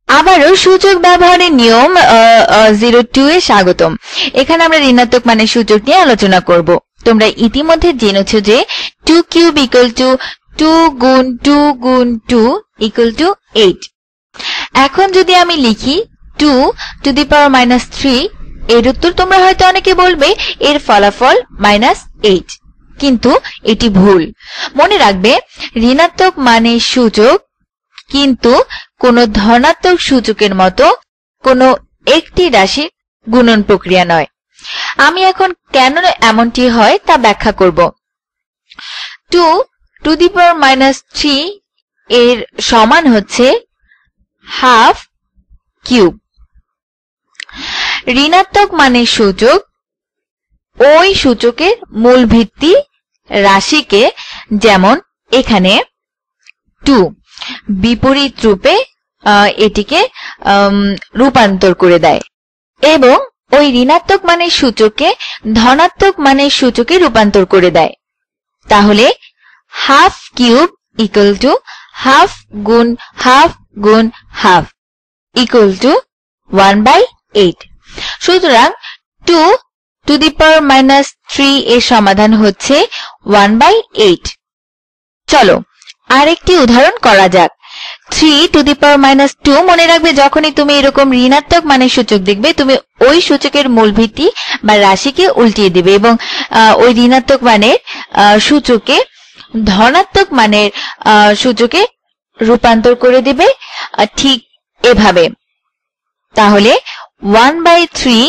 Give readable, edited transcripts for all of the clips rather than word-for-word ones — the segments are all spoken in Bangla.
আবারও সূচক ব্যবহারের নিয়ম 02 এ স্বাগতম। এখানে আমরা ঋণাত্মক মানের সূচক নিয়ে আলোচনা করব। তোমরা ইতিমধ্যে জেনেছো যে 2 কিউব ইকুয়াল টু 2 গুণ 2 গুণ 2 ইকুয়াল টু 8। এখন যদি আমি লিখি 2 টু দি পাওয়ার মাইনাস 3, এর উত্তর তোমরা হয়তো অনেকে বলবে এর ফলাফল -8, কিন্তু এটি ভুল। মনে রাখবে ঋণাত্মক মানের সূচক কিন্তু কোনো ধনাত্মক সূচকের মতো কোনো একটি রাশির গুণন প্রক্রিয়া নয়। আমি এখন কেন এমনটি হয় তা ব্যাখ্যা করব। 2 টু দি পাওয়ার মাইনাস 3 এর সমান হচ্ছে হাফ কিউব। ঋণাত্মক মানের সূচক ওই সূচকের মূল ভিত্তি রাশিকে, যেমন এখানে 2, বিপরীত রূপে এটিকে রূপান্তর করে দেয় এবং ওই ঋণাত্মক মানের সূচককে ধনাত্মক মানের সূচকে রূপান্তর করে দেয়। তাহলে half cube equal to half গুণ হাফ গুণ হাফ ইকুয়াল টু 1/8। সুতরাং 2 টু দি পাওয়ার মাইনাস 3 এর সমাধান হচ্ছে 1/8। চলো আরেকটি উদাহরণ করা যাক। 3 টু দি পাওয়ার মাইনাস 2, মনে রাখবে যখনই তুমি এরকম ঋণাত্মক মানের সূচক দেখবে তুমি ওই সূচকের মূল ভিত্তি বা রাশিকে উল্টিয়ে দিবে এবং ওই ঋণাত্মক মানের সূচকে ধনাত্মক মানের সূচকে রূপান্তর করে দিবে ঠিক এভাবে। তাহলে 1/3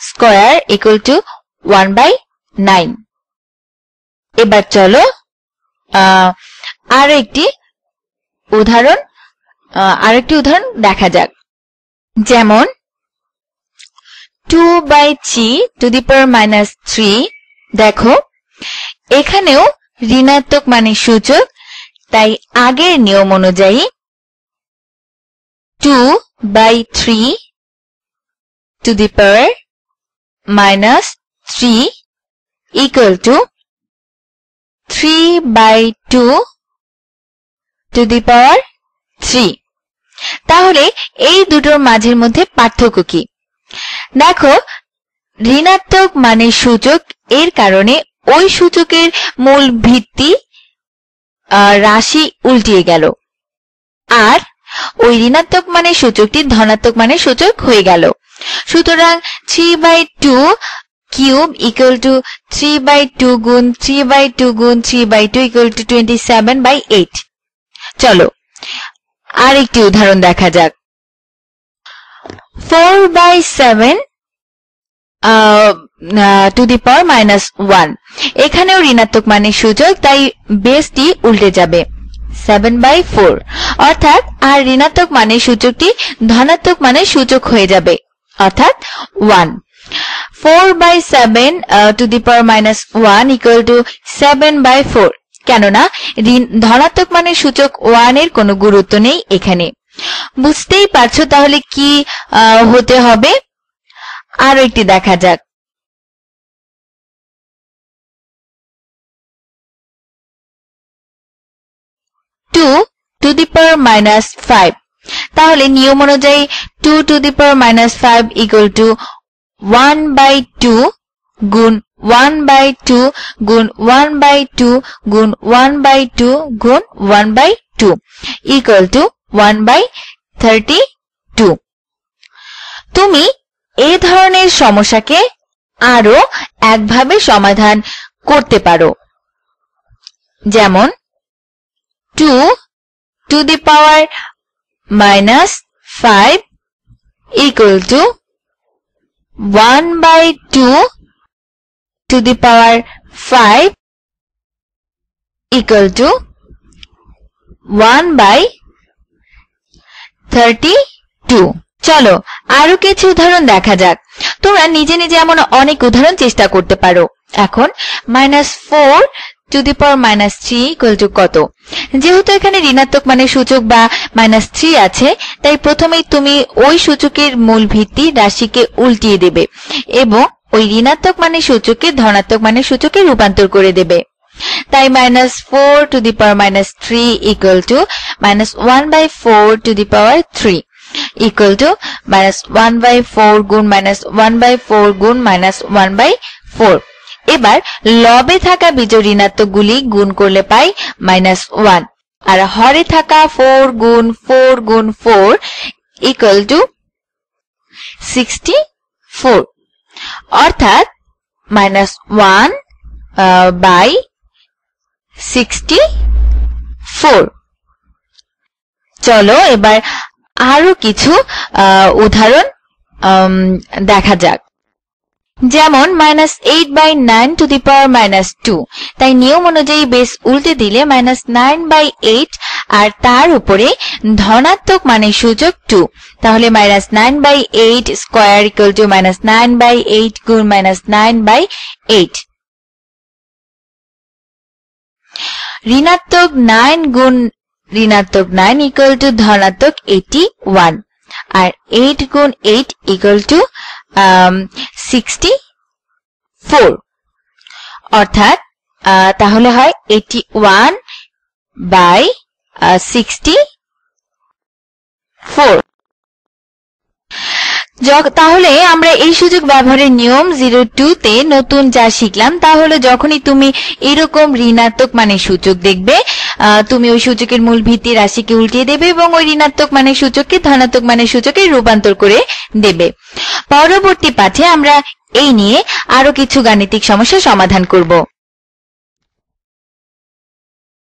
স্কয়ার ইকুয়াল টু 1/9। এবার চলো আরেকটি উদাহরণ দেখা যাক। যেমন 2/3 টু দি পাওয়ার মাইনাস 3। দেখো এখানেও ঋণাত্মক মানের সূচক, তাই আগের নিয়ম অনুযায়ী 2/3 to the power minus 3 equal to 3/2 to the power 3। তাহলে এই দুটোর মাঝের মধ্যে পার্থক্য কি? দেখো ঋণাত্মক মানের সূচক এর কারণে ওই সূচকের মূল ভিত্তি রাশি উল্টিয়ে গেল, আর ওই ঋণাত্মক মানের সূচকটি ধনাত্মক মানের সূচক হয়ে গেল। সুতরাং 3/2 কিউব ইকুয়াল টু 3/2 গুণ 3/2 গুণ 3/2 ইকুয়াল টু 27/8। চলো আরেকটি উদাহরণ দেখা যাক। 4/7 টু দি পাওয়ার মাইনাস 1। এখানেও ঋণাত্মক মানের সূচক, তাই বেসটি উল্টে যাবে 7/4, অর্থাৎ আর ঋণাত্মক মানের সূচকটি ধনাত্মক মানের সূচক হয়ে যাবে অর্থাৎ 1। 4/7 two the power minus 1 equal to 7/4, কেননা ধনাত্মক মানের সূচক 1 এর কোনো গুরুত্ব নেই এখানে। বুঝতেই পারছো তাহলে কি হতে হবে। আরো একটি দেখা যাক। 2 টু দি পাওয়ার মাইনাস 5। তাহলে নিয়ম অনুযায়ী 2 two the power minus 5 equal to 1/2 গুণ 1/2 গুণ 1/2 গুণ 1/2 গুণ 1/2 ইকুয়াল টু 1/32। তুমি এই ধরনের সমস্যাকে আরো একভাবে সমাধান করতে পারো। যেমন 2 two the power minus 5 equal to 1/2 two the power 5 equal to 1/32। চলো আরো কিছু উদাহরণ দেখা যাক। তোমরা নিজে নিজে এমন অনেক উদাহরণ চেষ্টা করতে পারো। এখন -4 two the power minus 3 equal two কত? যেহেতু এখানে ঋণাত্মক মানের সূচক বা -3 আছে, তাই প্রথমেই তুমি ওই সূচকের মূল ভিত্তি রাশিকে উল্টিয়ে দেবে এবং ওই ঋণাত্মক মানের সূচককে ধনাত্মক মানের সূচকে রূপান্তর করে দেবে। তাই -4⁻³ equal to -1/4 two the power 3 equal two -1/4 গুণ -1/4 গুণ -1/4। এবার লবে থাকা বিজোড় ঋণাত্মকগুলি গুণ করলে পাই -1, আর হরে থাকা 4 গুণ 4 গুণ 4 ইকুয়াল টু 64, অর্থাৎ -1/64। চলো এবার আরো কিছু উদাহরণ দেখা যাক। যেমন -8/9 টু দি পাওয়ার -2, তাই নিয়ম অনুযায়ী বেস উল্টে দিলে -9/8 আর তার উপরে ধনাত্মক মানের সূচক 2, তাহলে -9/8 স্কয়ার ইকুয়াল টু -9/8 গুণ -9/8। ঋণাত্মক 9 গুণ ঋণাত্মক 9 ইকুয়াল টু ধনাত্মক 81, আর 8 গুণ 8 ইকুয়াল টু 64, অর্থাৎ তাহলে হয় 81/64। তাহলে আমরা এই সুযোগ ব্যবহারের নিয়ম 02 তে নতুন যা শিখলাম তা হলো, যখনই তুমি এরকম ঋণাত্মক মানের সূচক দেখবে, তুমি ওই সূচকের মূল ভিত্তি রাশিকে উল্টিয়ে দেবে এবং ওই ঋণাত্মক মানের সূচককে ধনাত্মক মানের সূচকে রূপান্তর করে দেবে। পরবর্তী পাঠে আমরা এই নিয়ে আরো কিছু গাণিতিক সমস্যা সমাধান করব।